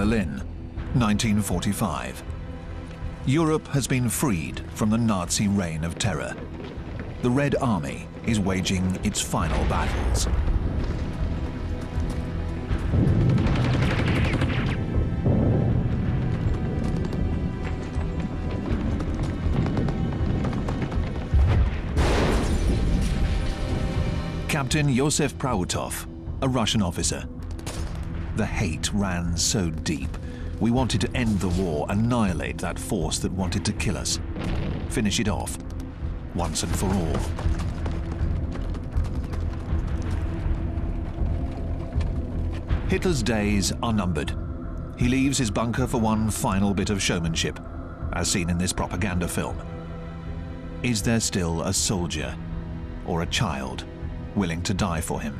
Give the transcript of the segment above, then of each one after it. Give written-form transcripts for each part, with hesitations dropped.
Berlin, 1945. Europe has been freed from the Nazi reign of terror. The Red Army is waging its final battles. Captain Josef Prautov, a Russian officer. The hate ran so deep. We wanted to end the war, annihilate that force that wanted to kill us. Finish it off, once and for all. Hitler's days are numbered. He leaves his bunker for one final bit of showmanship, as seen in this propaganda film. Is there still a soldier or a child willing to die for him?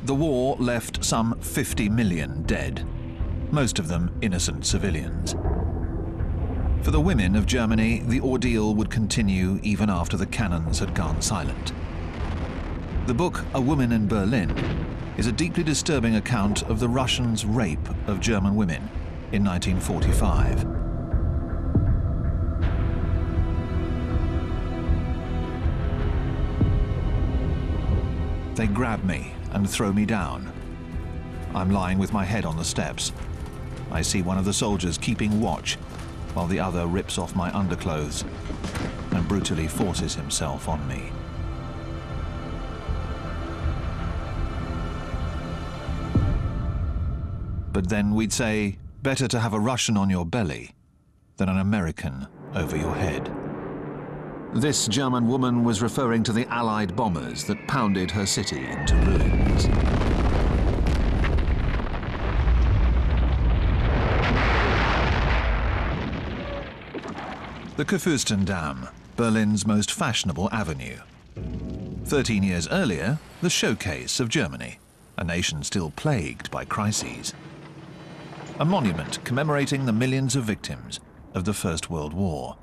The war left some 50 million dead, most of them innocent civilians. For the women of Germany, the ordeal would continue even after the cannons had gone silent. The book A Woman in Berlin is a deeply disturbing account of the Russians' rape of German women in 1945. They grab me and throw me down. I'm lying with my head on the steps. I see one of the soldiers keeping watch, while the other rips off my underclothes and brutally forces himself on me. But then we'd say, better to have a Russian on your belly than an American over your head. This German woman was referring to the Allied bombers that pounded her city into ruins. The Kurfürstendamm, Berlin's most fashionable avenue. 13 years earlier, the showcase of Germany, a nation still plagued by crises. A monument commemorating the millions of victims of the First World War.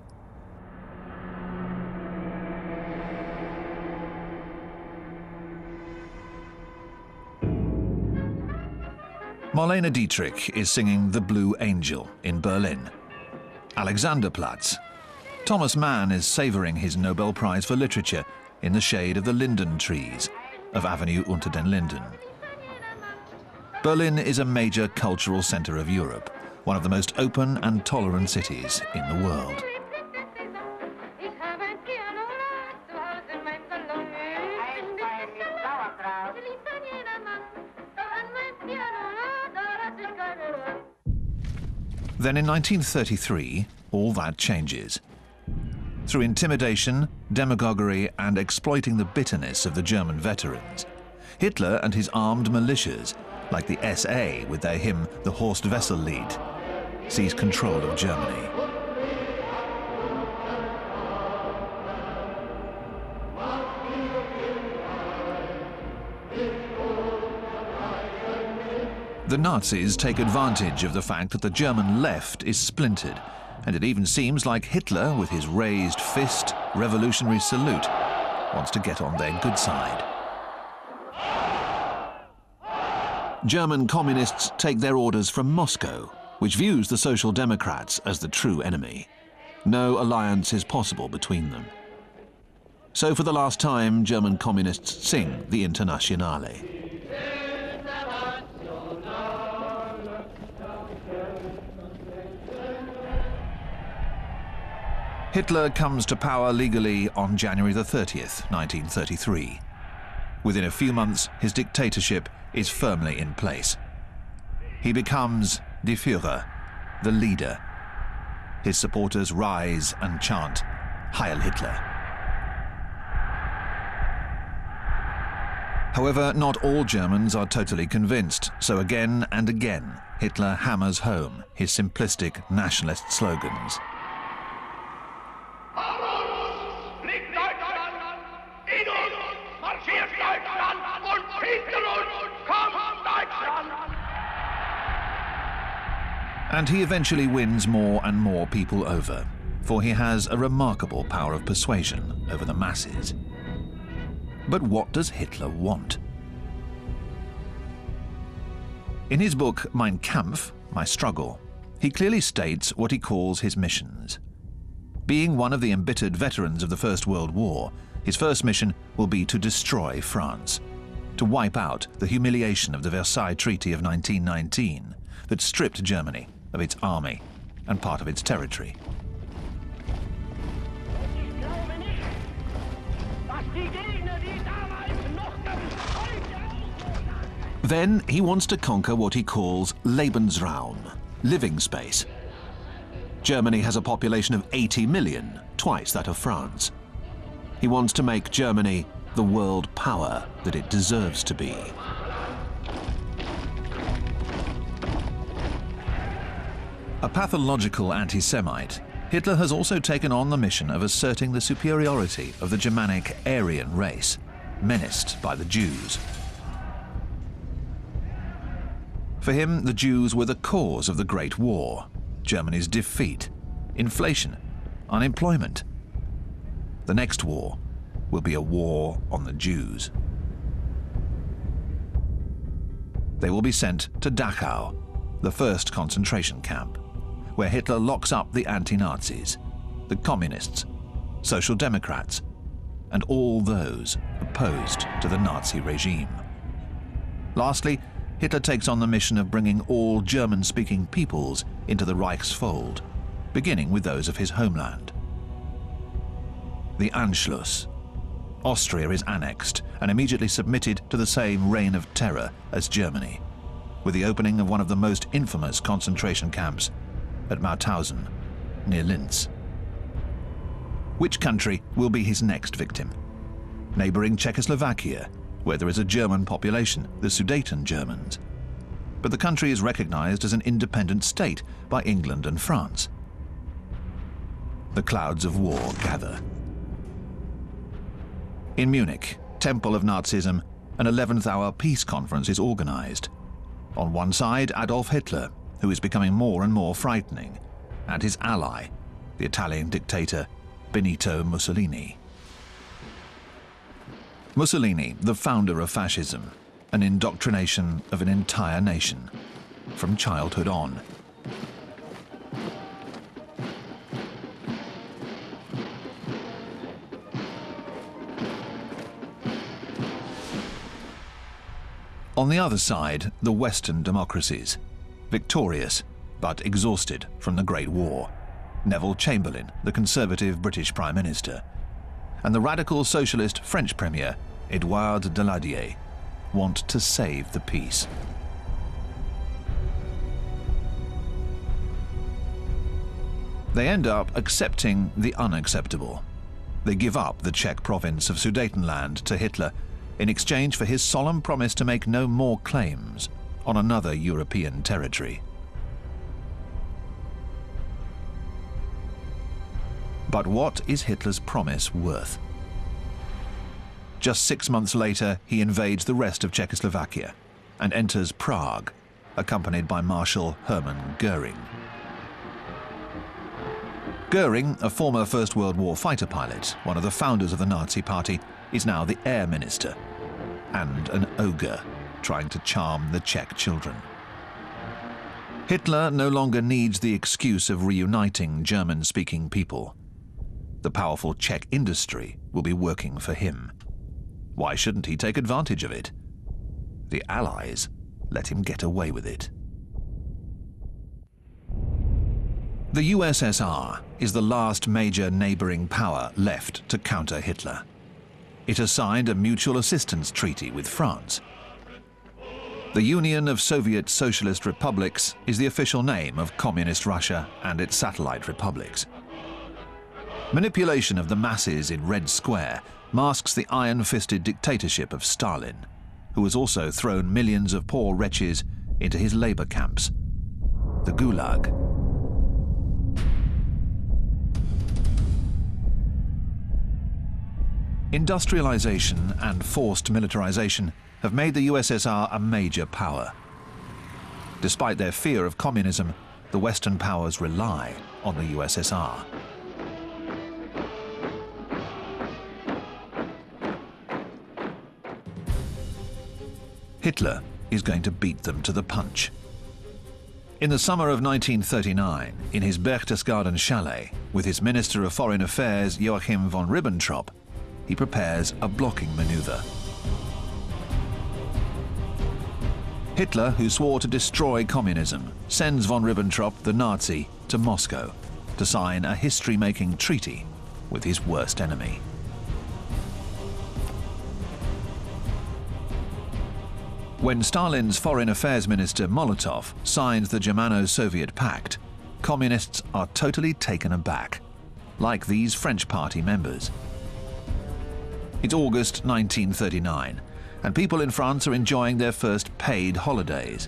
Marlene Dietrich is singing The Blue Angel in Berlin. Alexanderplatz. Thomas Mann is savouring his Nobel Prize for Literature in the shade of the linden trees of Avenue unter den Linden. Berlin is a major cultural centre of Europe, one of the most open and tolerant cities in the world. Then in 1933, all that changes. Through intimidation, demagoguery, and exploiting the bitterness of the German veterans, Hitler and his armed militias, like the SA with their hymn The Horst Wessel Lied, seized control of Germany. The Nazis take advantage of the fact that the German left is splintered, and it even seems like Hitler, with his raised fist, revolutionary salute, wants to get on their good side. German communists take their orders from Moscow, which views the Social Democrats as the true enemy. No alliance is possible between them. So for the last time, German communists sing the Internationale. Hitler comes to power legally on January the 30th, 1933. Within a few months, his dictatorship is firmly in place. He becomes Die Führer, the leader. His supporters rise and chant, Heil Hitler. However, not all Germans are totally convinced, so again and again, Hitler hammers home his simplistic nationalist slogans. And he eventually wins more and more people over, for he has a remarkable power of persuasion over the masses. But what does Hitler want? In his book Mein Kampf, My Struggle, he clearly states what he calls his missions. Being one of the embittered veterans of the First World War, his first mission will be to destroy France, to wipe out the humiliation of the Versailles Treaty of 1919 that stripped Germany of its army and part of its territory. Then he wants to conquer what he calls Lebensraum, living space. Germany has a population of 80 million, twice that of France. He wants to make Germany the world power that it deserves to be. A pathological anti-Semite, Hitler has also taken on the mission of asserting the superiority of the Germanic Aryan race, menaced by the Jews. For him, the Jews were the cause of the Great War, Germany's defeat, inflation, unemployment. The next war will be a war on the Jews. They will be sent to Dachau, the first concentration camp, where Hitler locks up the anti-Nazis, the communists, social democrats, and all those opposed to the Nazi regime. Lastly, Hitler takes on the mission of bringing all German-speaking peoples into the Reich's fold, beginning with those of his homeland. The Anschluss. Austria is annexed and immediately submitted to the same reign of terror as Germany, with the opening of one of the most infamous concentration camps at Mauthausen, near Linz. Which country will be his next victim? Neighboring Czechoslovakia, where there is a German population, the Sudeten Germans. But the country is recognized as an independent state by England and France. The clouds of war gather. In Munich, temple of Nazism, an 11th hour peace conference is organized. On one side, Adolf Hitler, who is becoming more and more frightening, and his ally, the Italian dictator Benito Mussolini. Mussolini, the founder of fascism, an indoctrination of an entire nation, from childhood on. On the other side, the Western democracies, victorious but exhausted from the Great War. Neville Chamberlain, the conservative British Prime Minister, and the radical socialist French Premier, Édouard Daladier, want to save the peace. They end up accepting the unacceptable. They give up the Czech province of Sudetenland to Hitler in exchange for his solemn promise to make no more claims on another European territory. But what is Hitler's promise worth? Just 6 months later, he invades the rest of Czechoslovakia and enters Prague, accompanied by Marshal Hermann Göring. Göring, a former First World War fighter pilot, one of the founders of the Nazi Party, is now the air minister and an ogre trying to charm the Czech children. Hitler no longer needs the excuse of reuniting German-speaking people. The powerful Czech industry will be working for him. Why shouldn't he take advantage of it? The Allies let him get away with it. The USSR is the last major neighboring power left to counter Hitler. It has signed a mutual assistance treaty with France. The Union of Soviet Socialist Republics is the official name of Communist Russia and its satellite republics. Manipulation of the masses in Red Square masks the iron-fisted dictatorship of Stalin, who has also thrown millions of poor wretches into his labor camps, the Gulag. Industrialization and forced militarization have made the USSR a major power. Despite their fear of communism, the Western powers rely on the USSR. Hitler is going to beat them to the punch. In the summer of 1939, in his Berchtesgaden chalet, with his Minister of Foreign Affairs Joachim von Ribbentrop, he prepares a blocking maneuver. Hitler, who swore to destroy communism, sends von Ribbentrop, the Nazi, to Moscow to sign a history-making treaty with his worst enemy. When Stalin's Foreign Affairs Minister Molotov signs the Germano-Soviet Pact, communists are totally taken aback, like these French Party members. It's August 1939, and people in France are enjoying their first paid holidays,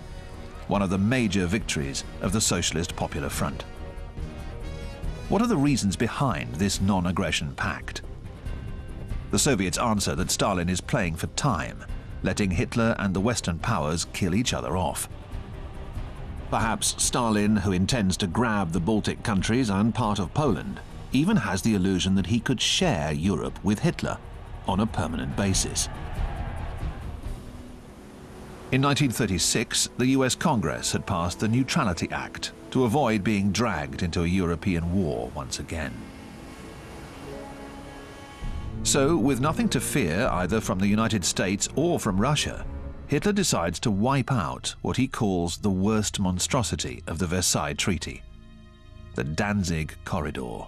one of the major victories of the Socialist Popular Front. What are the reasons behind this non-aggression pact? The Soviets answer that Stalin is playing for time, letting Hitler and the Western powers kill each other off. Perhaps Stalin, who intends to grab the Baltic countries and part of Poland, even has the illusion that he could share Europe with Hitler on a permanent basis. In 1936, the US Congress had passed the Neutrality Act to avoid being dragged into a European war once again. So, with nothing to fear either from the United States or from Russia, Hitler decides to wipe out what he calls the worst monstrosity of the Versailles Treaty, the Danzig Corridor.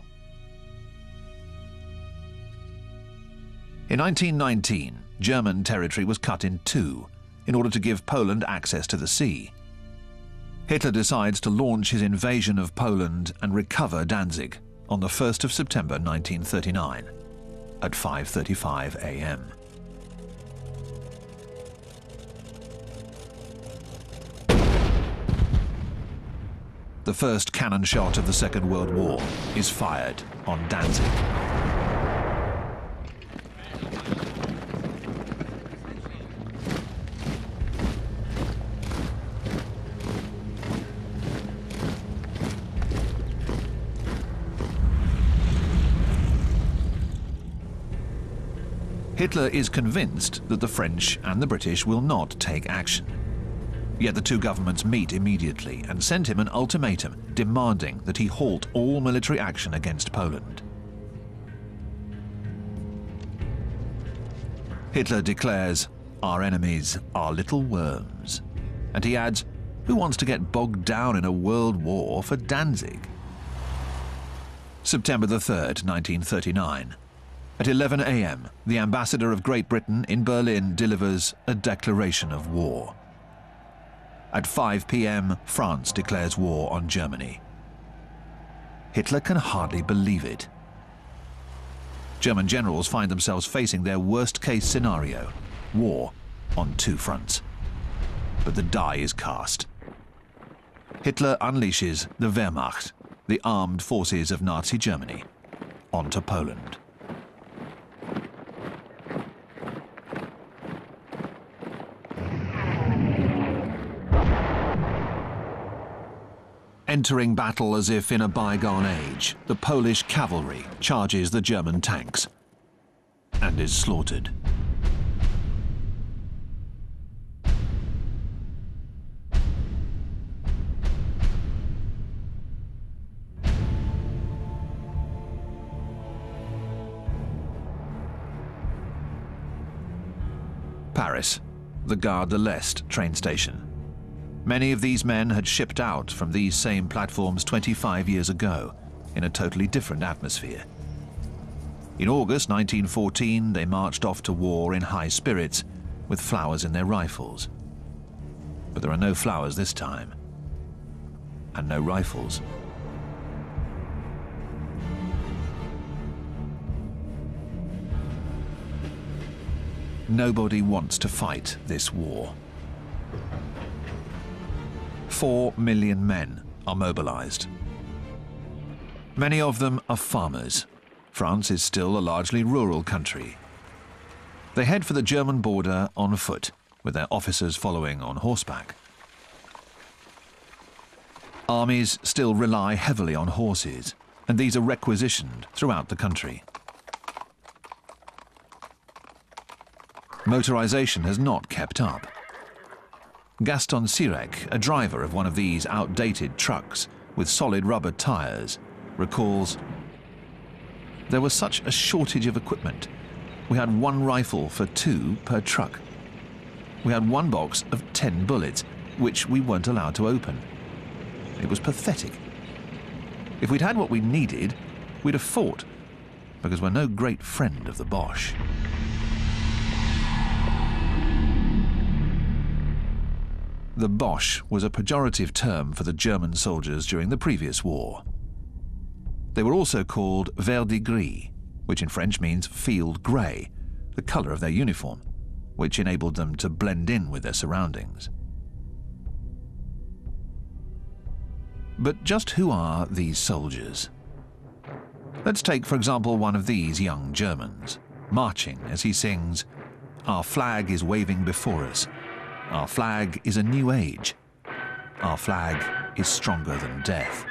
In 1919, German territory was cut in two in order to give Poland access to the sea. Hitler decides to launch his invasion of Poland and recover Danzig on the 1st of September 1939 at 5:35 a.m. The first cannon shot of the Second World War is fired on Danzig. Hitler is convinced that the French and the British will not take action. Yet the two governments meet immediately and send him an ultimatum demanding that he halt all military action against Poland. Hitler declares, "Our enemies are little worms." And he adds, "Who wants to get bogged down in a world war for Danzig?" September the 3rd, 1939. At 11 a.m., the ambassador of Great Britain in Berlin delivers a declaration of war. At 5 p.m., France declares war on Germany. Hitler can hardly believe it. German generals find themselves facing their worst-case scenario, war on two fronts. But the die is cast. Hitler unleashes the Wehrmacht, the armed forces of Nazi Germany, onto Poland. Entering battle as if in a bygone age, the Polish cavalry charges the German tanks and is slaughtered. Paris, the Gare de l'Est train station. Many of these men had shipped out from these same platforms 25 years ago, in a totally different atmosphere. In August 1914, they marched off to war in high spirits, with flowers in their rifles. But there are no flowers this time, and no rifles. Nobody wants to fight this war. 4 million men are mobilized. Many of them are farmers. France is still a largely rural country. They head for the German border on foot, with their officers following on horseback. Armies still rely heavily on horses, and these are requisitioned throughout the country. Motorization has not kept up. Gaston Sirek, a driver of one of these outdated trucks with solid rubber tires, recalls, "There was such a shortage of equipment. We had one rifle for 2 per truck. We had one box of 10 bullets, which we weren't allowed to open. It was pathetic. If we'd had what we needed, we'd have fought, because we're no great friend of the Boche." The Boche was a pejorative term for the German soldiers during the previous war. They were also called verdigris, which in French means field grey, the colour of their uniform, which enabled them to blend in with their surroundings. But just who are these soldiers? Let's take, for example, one of these young Germans, marching as he sings, "Our flag is waving before us. Our flag is a new age. Our flag is stronger than death."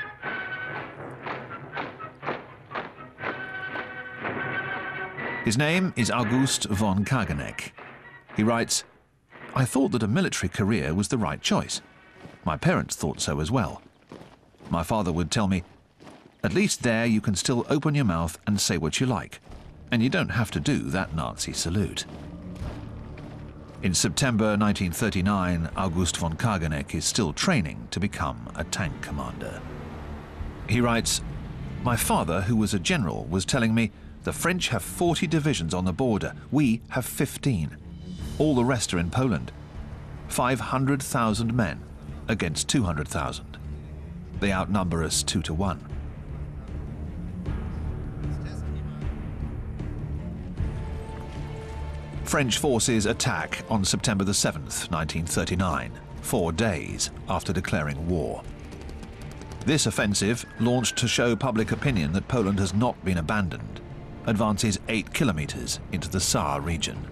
His name is August von Kageneck. He writes, "I thought that a military career was the right choice. My parents thought so as well. My father would tell me, 'At least there you can still open your mouth and say what you like, and you don't have to do that Nazi salute.'" In September 1939, August von Kageneck is still training to become a tank commander. He writes, "My father, who was a general, was telling me, 'The French have 40 divisions on the border. We have 15. All the rest are in Poland. 500,000 men against 200,000. They outnumber us 2 to 1. French forces attack on September the 7th, 1939, 4 days after declaring war. This offensive, launched to show public opinion that Poland has not been abandoned, advances 8 kilometers into the Saar region.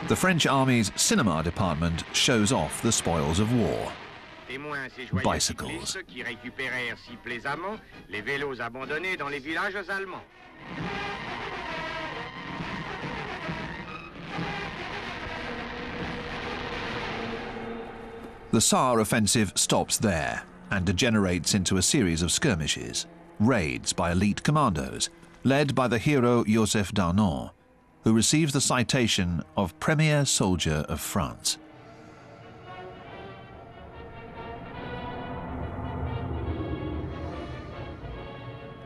The French Army's cinema department shows off the spoils of war. Bicycles. The Saar offensive stops there and degenerates into a series of skirmishes, raids by elite commandos, led by the hero Joseph Darnon, who receives the citation of Premier Soldier of France.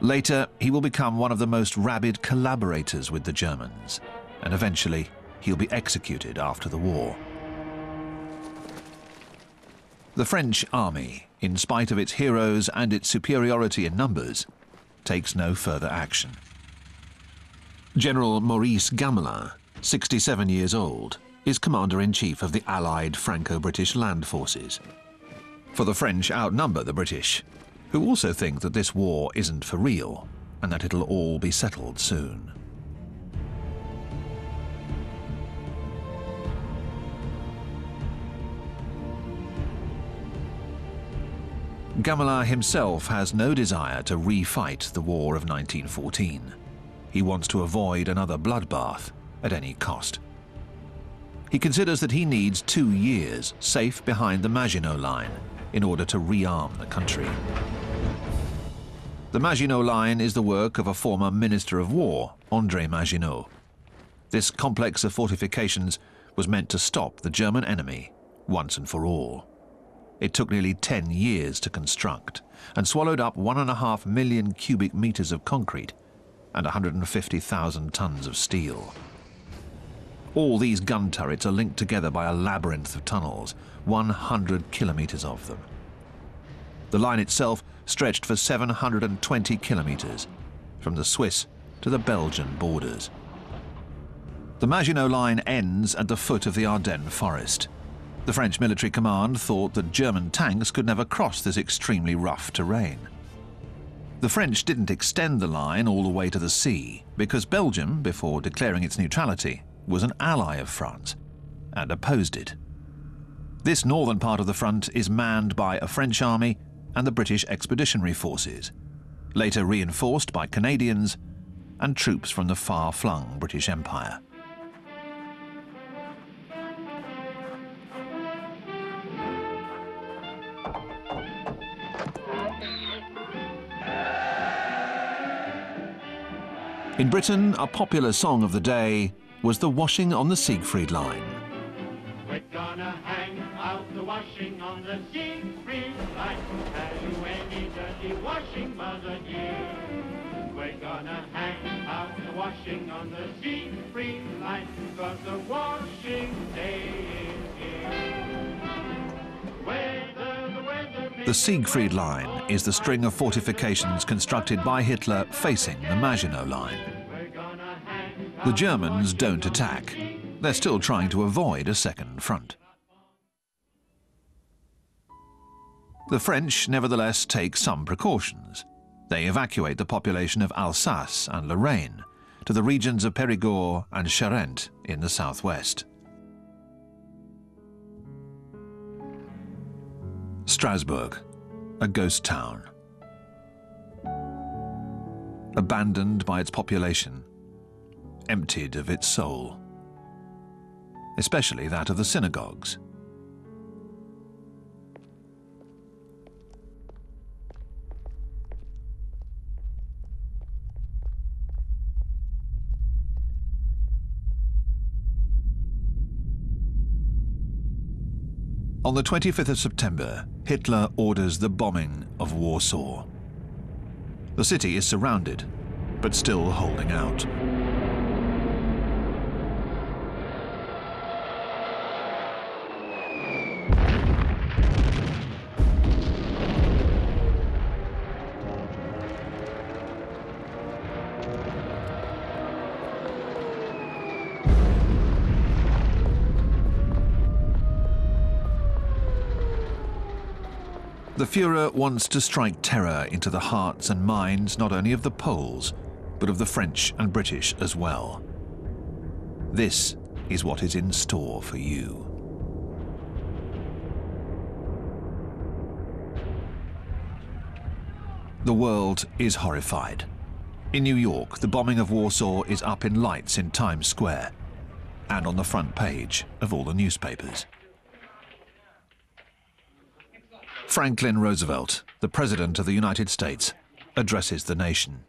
Later, he will become one of the most rabid collaborators with the Germans, and eventually he'll be executed after the war. The French army, in spite of its heroes and its superiority in numbers, takes no further action. General Maurice Gamelin, 67 years old, is commander-in-chief of the Allied Franco-British land forces. For the French outnumber the British, who also think that this war isn't for real and that it'll all be settled soon. Gamelin himself has no desire to refight the War of 1914. He wants to avoid another bloodbath at any cost. He considers that he needs 2 years safe behind the Maginot Line in order to rearm the country. The Maginot Line is the work of a former Minister of War, André Maginot. This complex of fortifications was meant to stop the German enemy once and for all. It took nearly 10 years to construct and swallowed up 1.5 million cubic meters of concrete and 150,000 tons of steel. All these gun turrets are linked together by a labyrinth of tunnels, 100 kilometers of them. The line itself stretched for 720 kilometers, from the Swiss to the Belgian borders. The Maginot Line ends at the foot of the Ardennes forest. The French military command thought that German tanks could never cross this extremely rough terrain. The French didn't extend the line all the way to the sea because Belgium, before declaring its neutrality, was an ally of France and opposed it. This northern part of the front is manned by a French army and the British Expeditionary Forces, later reinforced by Canadians and troops from the far-flung British Empire. In Britain, a popular song of the day was the washing on the Siegfried Line. We're gonna hang out the washing on the Siegfried Line. Have you any dirty washing, mother dear? We're gonna hang out the washing on the Siegfried Line, 'cause the washing day is here. The Siegfried Line is the string of fortifications constructed by Hitler facing the Maginot Line. The Germans don't attack. They're still trying to avoid a second front. The French, nevertheless, take some precautions. They evacuate the population of Alsace and Lorraine to the regions of Périgord and Charente in the southwest. Strasbourg, a ghost town. Abandoned by its population, emptied of its soul, especially that of the synagogues. On the 25th of September, Hitler orders the bombing of Warsaw. The city is surrounded, but still holding out. The Führer wants to strike terror into the hearts and minds not only of the Poles, but of the French and British as well. This is what is in store for you. The world is horrified. In New York, the bombing of Warsaw is up in lights in Times Square and on the front page of all the newspapers. Franklin Roosevelt, the President of the United States, addresses the nation.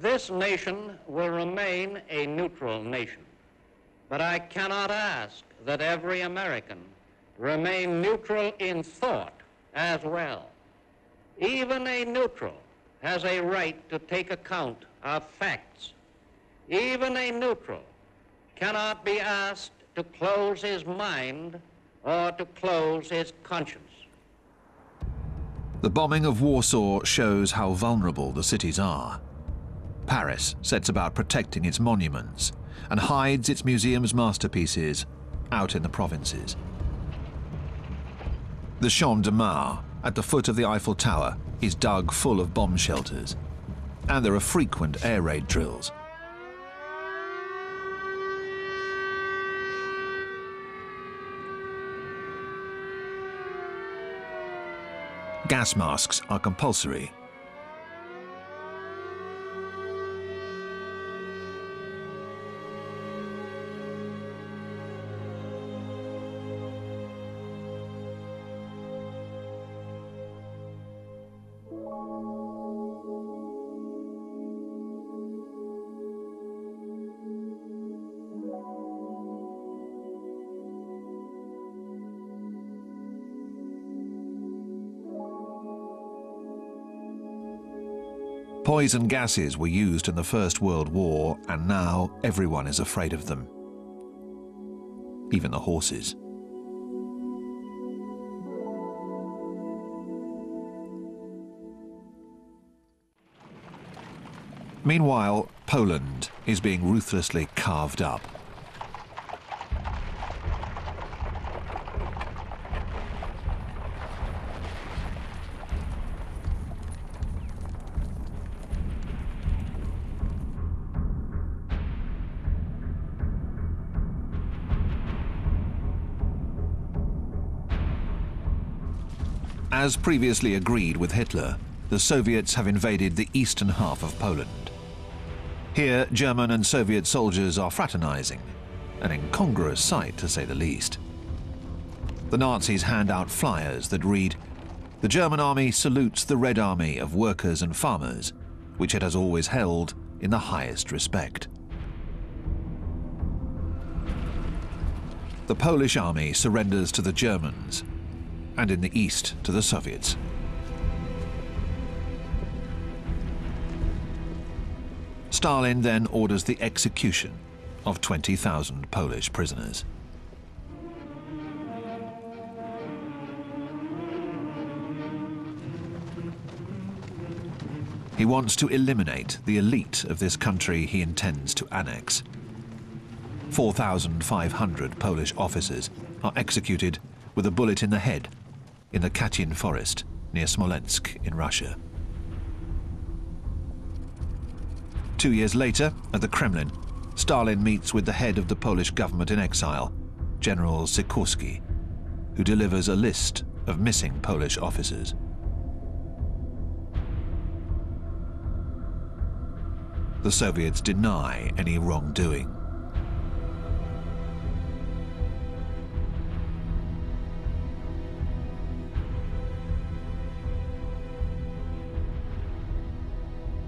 This nation will remain a neutral nation, but I cannot ask that every American remain neutral in thought as well. Even a neutral has a right to take account of facts. Even a neutral cannot be asked to close his mind or to close his conscience. The bombing of Warsaw shows how vulnerable the cities are. Paris sets about protecting its monuments and hides its museum's masterpieces out in the provinces. The Champ de Mars, at the foot of the Eiffel Tower, is dug full of bomb shelters, and there are frequent air raid drills. Gas masks are compulsory. Poison gases were used in the First World War, and now everyone is afraid of them. Even the horses. Meanwhile, Poland is being ruthlessly carved up. As previously agreed with Hitler, the Soviets have invaded the eastern half of Poland. Here, German and Soviet soldiers are fraternizing, an incongruous sight to say the least. The Nazis hand out flyers that read, "The German army salutes the Red Army of workers and farmers, which it has always held in the highest respect." The Polish army surrenders to the Germans, and in the east to the Soviets. Stalin then orders the execution of 20,000 Polish prisoners. He wants to eliminate the elite of this country he intends to annex. 4,500 Polish officers are executed with a bullet in the head in the Katyn forest near Smolensk in Russia. 2 years later, at the Kremlin, Stalin meets with the head of the Polish government in exile, General Sikorski, who delivers a list of missing Polish officers. The Soviets deny any wrongdoing.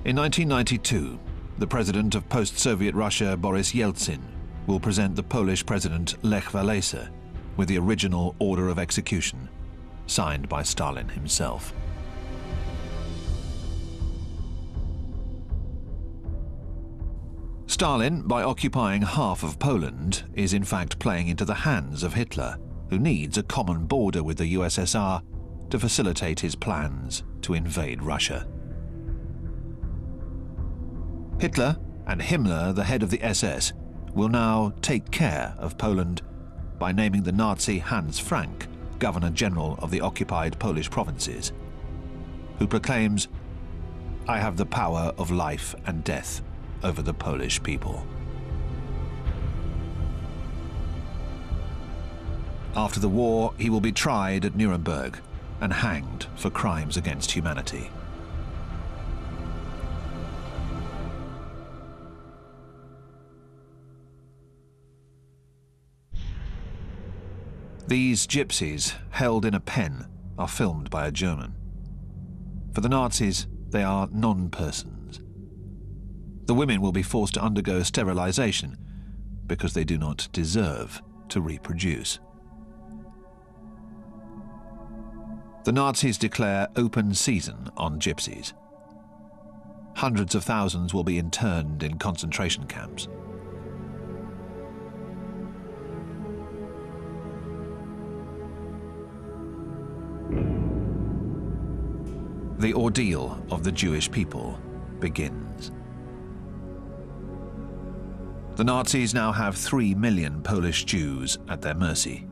In 1992, the president of post-Soviet Russia, Boris Yeltsin, will present the Polish president Lech Walesa with the original order of execution, signed by Stalin himself. Stalin, by occupying half of Poland, is in fact playing into the hands of Hitler, who needs a common border with the USSR to facilitate his plans to invade Russia. Hitler and Himmler, the head of the SS, will now take care of Poland by naming the Nazi Hans Frank Governor-General of the occupied Polish provinces, who proclaims, "I have the power of life and death over the Polish people." After the war, he will be tried at Nuremberg and hanged for crimes against humanity. These gypsies, held in a pen, are filmed by a German. For the Nazis, they are non-persons. The women will be forced to undergo sterilization because they do not deserve to reproduce. The Nazis declare open season on gypsies. Hundreds of thousands will be interned in concentration camps. The ordeal of the Jewish people begins. The Nazis now have 3 million Polish Jews at their mercy.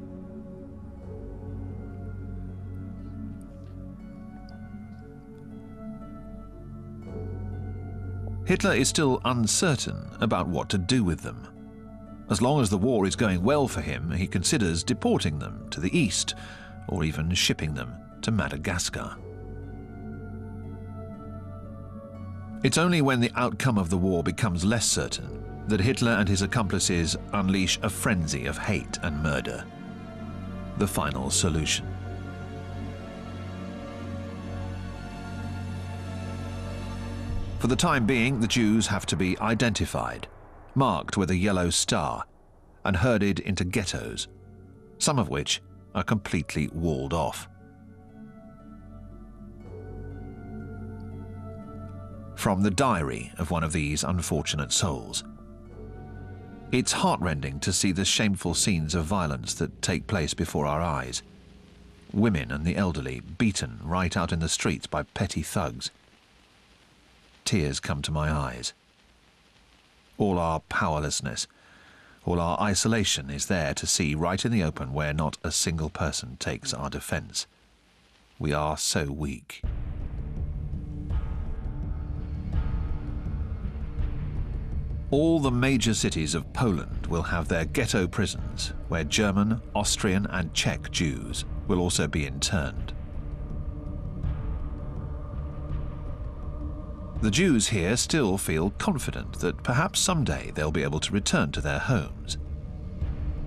Hitler is still uncertain about what to do with them. As long as the war is going well for him, he considers deporting them to the east, or even shipping them to Madagascar. It's only when the outcome of the war becomes less certain that Hitler and his accomplices unleash a frenzy of hate and murder. The final solution. For the time being, the Jews have to be identified, marked with a yellow star, and herded into ghettos, some of which are completely walled off. From the diary of one of these unfortunate souls. It's heartrending to see the shameful scenes of violence that take place before our eyes. Women and the elderly beaten right out in the streets by petty thugs. Tears come to my eyes. All our powerlessness, all our isolation is there to see right in the open where not a single person takes our defense. We are so weak. All the major cities of Poland will have their ghetto prisons, where German, Austrian and Czech Jews will also be interned. The Jews here still feel confident that perhaps someday they'll be able to return to their homes.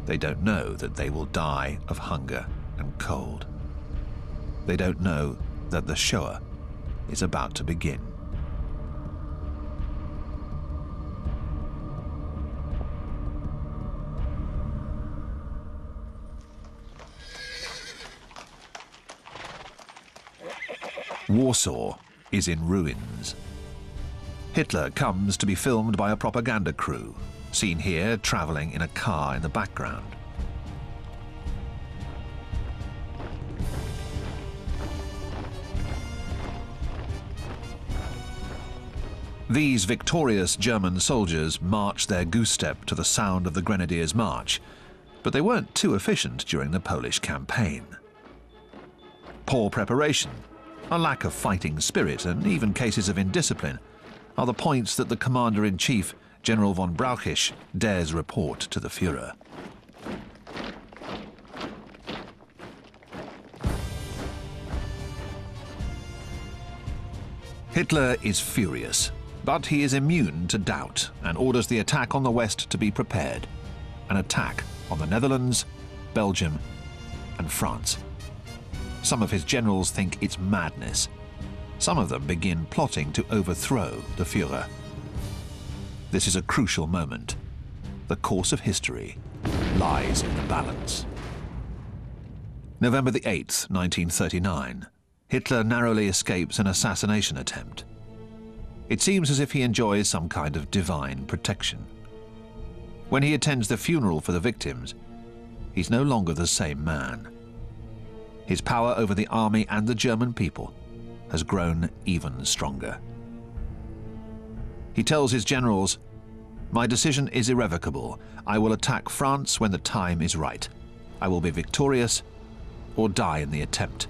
They don't know that they will die of hunger and cold. They don't know that the Shoah is about to begin. Warsaw is in ruins. Hitler comes to be filmed by a propaganda crew, seen here traveling in a car in the background. These victorious German soldiers marched their goose-step to the sound of the Grenadiers' March, but they weren't too efficient during the Polish campaign. Poor preparation, a lack of fighting spirit, and even cases of indiscipline are the points that the Commander-in-Chief, General von Brauchitsch, dares report to the Führer. Hitler is furious, but he is immune to doubt and orders the attack on the West to be prepared. An attack on the Netherlands, Belgium, and France. Some of his generals think it's madness. Some of them begin plotting to overthrow the Führer. This is a crucial moment. The course of history lies in the balance. November the 8th, 1939. Hitler narrowly escapes an assassination attempt. It seems as if he enjoys some kind of divine protection. When he attends the funeral for the victims, he's no longer the same man. His power over the army and the German people has grown even stronger. He tells his generals, "My decision is irrevocable. I will attack France when the time is right. I will be victorious or die in the attempt."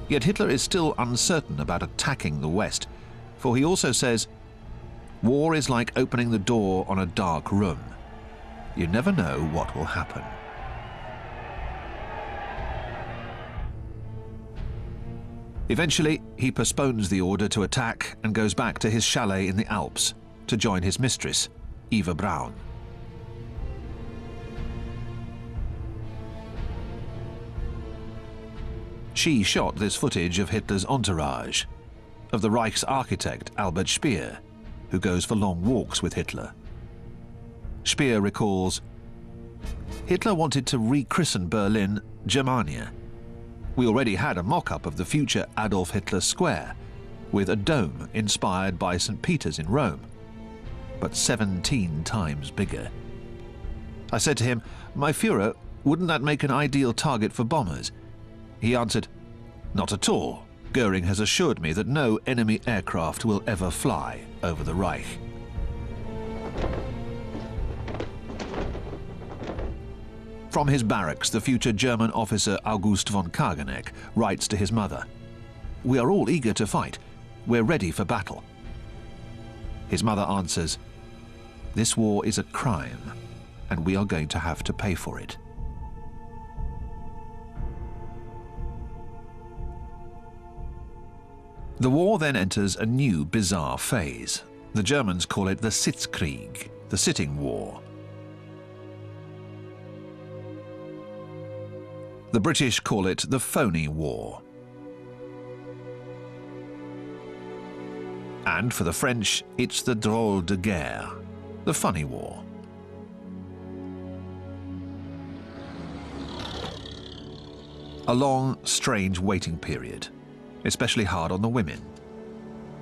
Yet Hitler is still uncertain about attacking the West, for he also says, "War is like opening the door on a dark room. You never know what will happen." Eventually, he postpones the order to attack and goes back to his chalet in the Alps to join his mistress, Eva Braun. She shot this footage of Hitler's entourage, of the Reich's architect Albert Speer, who goes for long walks with Hitler. Speer recalls, "Hitler wanted to rechristen Berlin Germania. We already had a mock-up of the future Adolf Hitler Square, with a dome inspired by St. Peter's in Rome, but 17 times bigger. I said to him, 'My Führer, wouldn't that make an ideal target for bombers?' He answered, 'Not at all. Goering has assured me that no enemy aircraft will ever fly over the Reich.'" From his barracks, the future German officer August von Kageneck writes to his mother, "We are all eager to fight. We're ready for battle." His mother answers, "This war is a crime, and we are going to have to pay for it." The war then enters a new bizarre phase. The Germans call it the Sitzkrieg, the sitting war. The British call it the phony war. And for the French, it's the drôle de guerre, the funny war. A long, strange waiting period, especially hard on the women.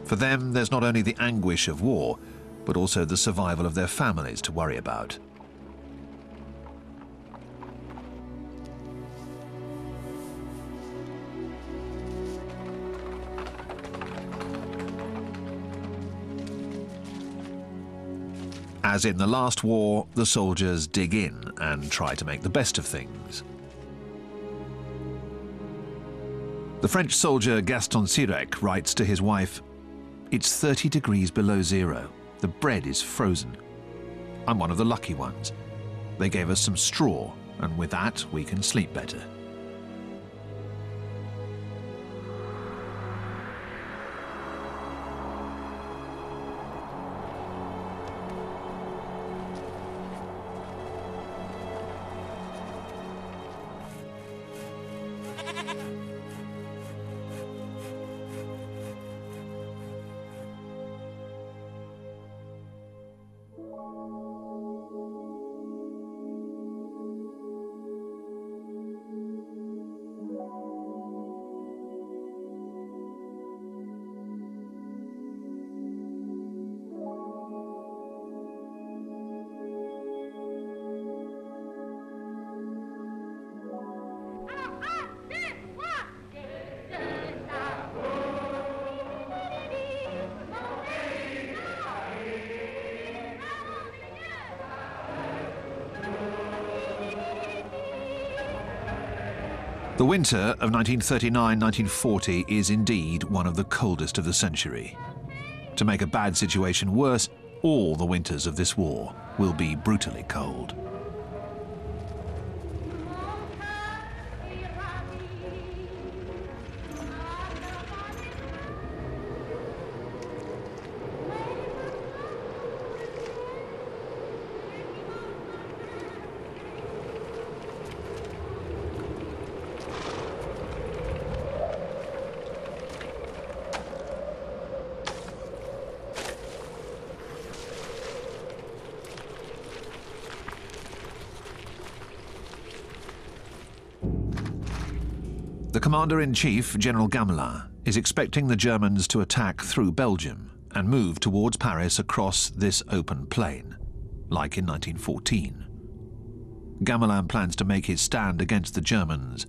For them, there's not only the anguish of war, but also the survival of their families to worry about. As in the last war, the soldiers dig in and try to make the best of things. The French soldier Gaston Sirek writes to his wife, "It's 30 degrees below zero. The bread is frozen. I'm one of the lucky ones. They gave us some straw, and with that we can sleep better." The winter of 1939-1940 is indeed one of the coldest of the century. To make a bad situation worse, all the winters of this war will be brutally cold. The Commander-in-Chief, General Gamelin, is expecting the Germans to attack through Belgium and move towards Paris across this open plain, like in 1914. Gamelin plans to make his stand against the Germans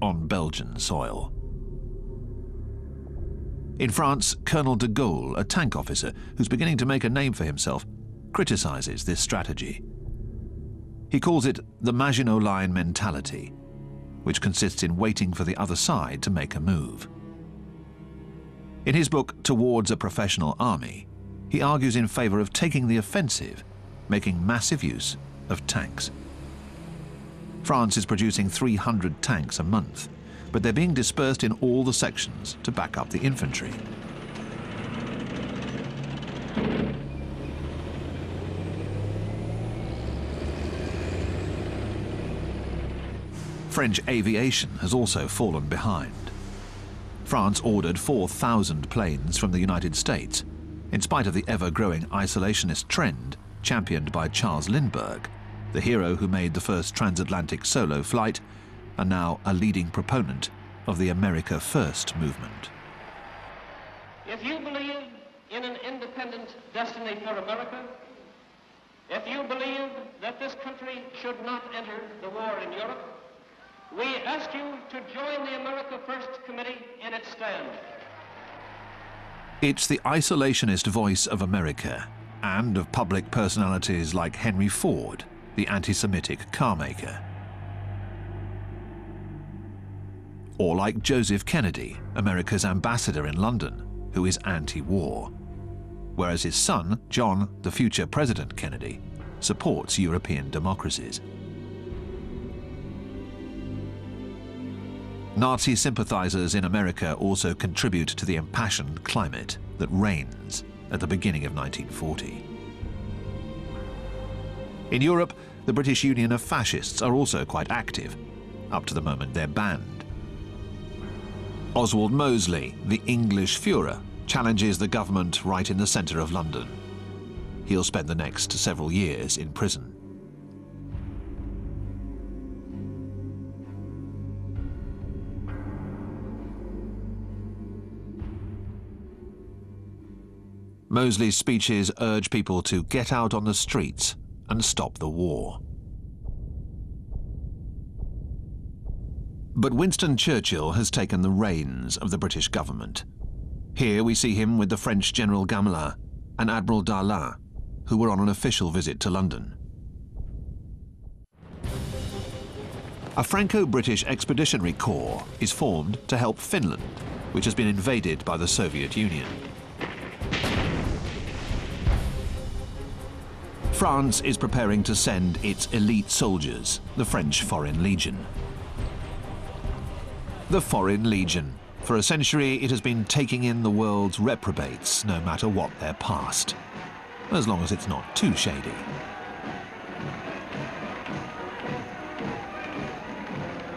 on Belgian soil. In France, Colonel de Gaulle, a tank officer who's beginning to make a name for himself, criticizes this strategy. He calls it the Maginot Line mentality, which consists in waiting for the other side to make a move. In his book, Towards a Professional Army, he argues in favor of taking the offensive, making massive use of tanks. France is producing 300 tanks a month, but they're being dispersed in all the sections to back up the infantry. French aviation has also fallen behind. France ordered 4,000 planes from the United States, in spite of the ever-growing isolationist trend championed by Charles Lindbergh, the hero who made the first transatlantic solo flight and now a leading proponent of the America First movement. If you believe in an independent destiny for America, if you believe that this country should not enter the war in Europe, we ask you to join the America First Committee in its stand. It's the isolationist voice of America and of public personalities like Henry Ford, the anti-Semitic carmaker. Or like Joseph Kennedy, America's ambassador in London, who is anti-war, whereas his son, John, the future President Kennedy, supports European democracies. Nazi sympathizers in America also contribute to the impassioned climate that reigns at the beginning of 1940. In Europe, the British Union of Fascists are also quite active. Up to the moment they're banned. Oswald Mosley, the English Führer, challenges the government right in the centre of London. He'll spend the next several years in prison. Mosley's speeches urge people to get out on the streets and stop the war. But Winston Churchill has taken the reins of the British government. Here we see him with the French General Gamelin and Admiral Darlan, who were on an official visit to London. A Franco-British expeditionary corps is formed to help Finland, which has been invaded by the Soviet Union. France is preparing to send its elite soldiers, the French Foreign Legion. The Foreign Legion. For a century, it has been taking in the world's reprobates, no matter what their past, as long as it's not too shady.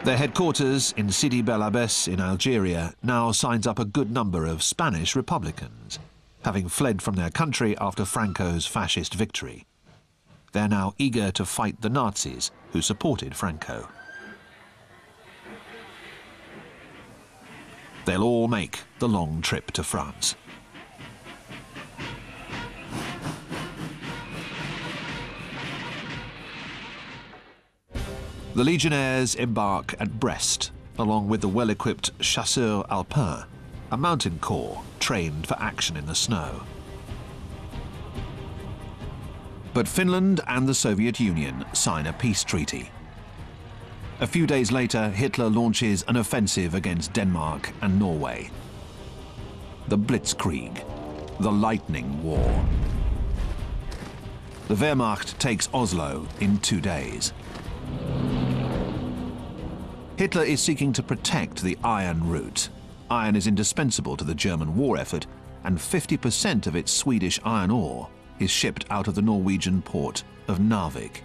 Their headquarters in Sidi Bel Abbes in Algeria now signs up a good number of Spanish Republicans, having fled from their country after Franco's fascist victory. They're now eager to fight the Nazis who supported Franco. They'll all make the long trip to France. The legionnaires embark at Brest, along with the well-equipped Chasseurs Alpins, a mountain corps trained for action in the snow. But Finland and the Soviet Union sign a peace treaty. A few days later, Hitler launches an offensive against Denmark and Norway. The Blitzkrieg, the Lightning War. The Wehrmacht takes Oslo in 2 days. Hitler is seeking to protect the iron route. Iron is indispensable to the German war effort, and 50% of its Swedish iron ore is shipped out of the Norwegian port of Narvik.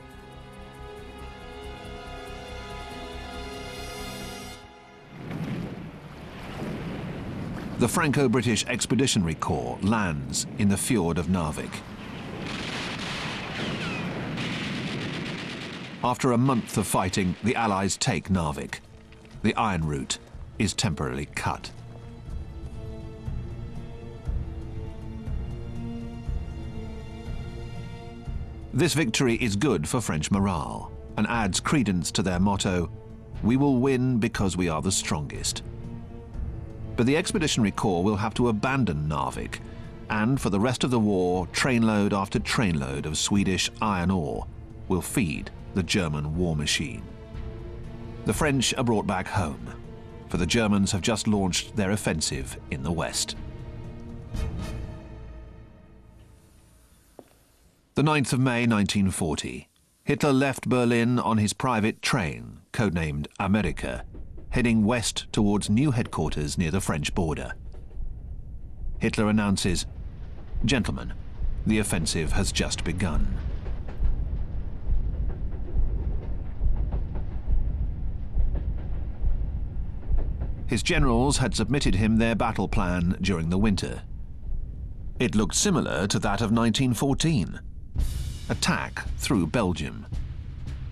The Franco-British Expeditionary Corps lands in the fjord of Narvik. After a month of fighting, the Allies take Narvik. The iron route is temporarily cut. This victory is good for French morale and adds credence to their motto, "We will win because we are the strongest." But the Expeditionary Corps will have to abandon Narvik, and for the rest of the war, trainload after trainload of Swedish iron ore will feed the German war machine. The French are brought back home, for the Germans have just launched their offensive in the west. The 9th of May 1940, Hitler left Berlin on his private train, codenamed America, heading west towards new headquarters near the French border. Hitler announces, "Gentlemen, the offensive has just begun." His generals had submitted him their battle plan during the winter. It looked similar to that of 1914, attack through Belgium.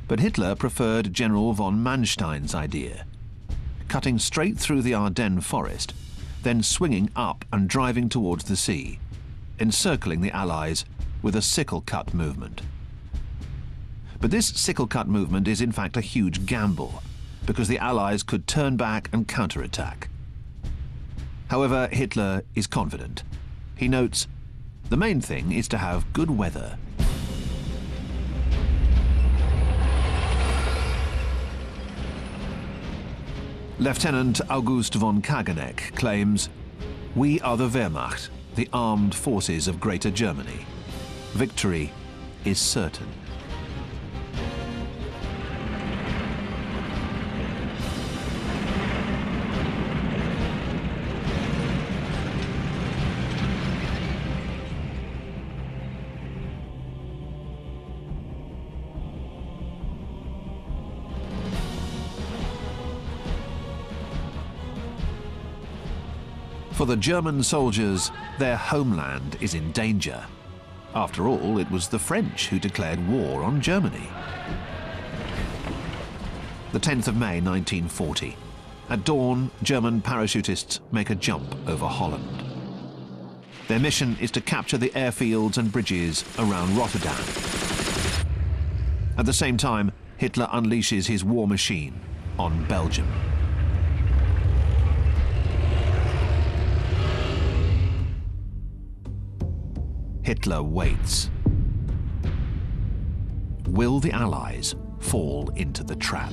But Hitler preferred General von Manstein's idea, cutting straight through the Ardennes forest, then swinging up and driving towards the sea, encircling the Allies with a sickle-cut movement. But this sickle-cut movement is in fact a huge gamble, because the Allies could turn back and counterattack. However, Hitler is confident. He notes, "The main thing is to have good weather." Lieutenant August von Kageneck claims, "We are the Wehrmacht, the armed forces of Greater Germany. Victory is certain." For the German soldiers, their homeland is in danger. After all, it was the French who declared war on Germany. The 10th of May 1940. At dawn, German parachutists make a jump over Holland. Their mission is to capture the airfields and bridges around Rotterdam. At the same time, Hitler unleashes his war machine on Belgium. Hitler waits. Will the Allies fall into the trap?